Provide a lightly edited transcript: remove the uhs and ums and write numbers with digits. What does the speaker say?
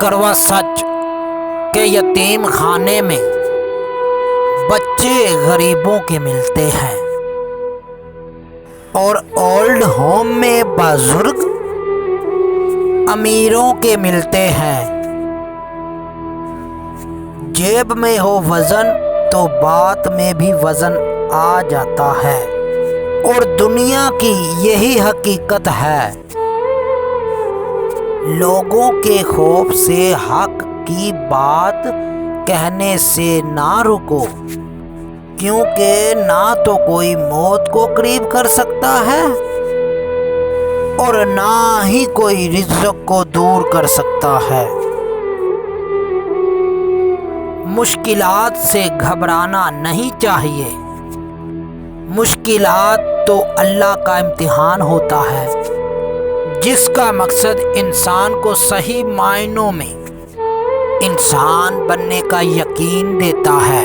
कड़वा सच के यतीम खाने में बच्चे गरीबों के मिलते हैं और ओल्ड होम में बुजुर्ग अमीरों के मिलते हैं। जेब में हो वजन तो बात में भी वजन आ जाता है और दुनिया की यही हकीकत है। लोगों के खौफ से हक की बात कहने से ना रुको, क्योंकि ना तो कोई मौत को करीब कर सकता है और ना ही कोई रिज़्क़ को दूर कर सकता है। मुश्किलात से घबराना नहीं चाहिए। मुश्किलात तो अल्लाह का इम्तिहान होता है, जिसका मकसद इंसान को सही मायनों में इंसान बनने का यकीन देता है।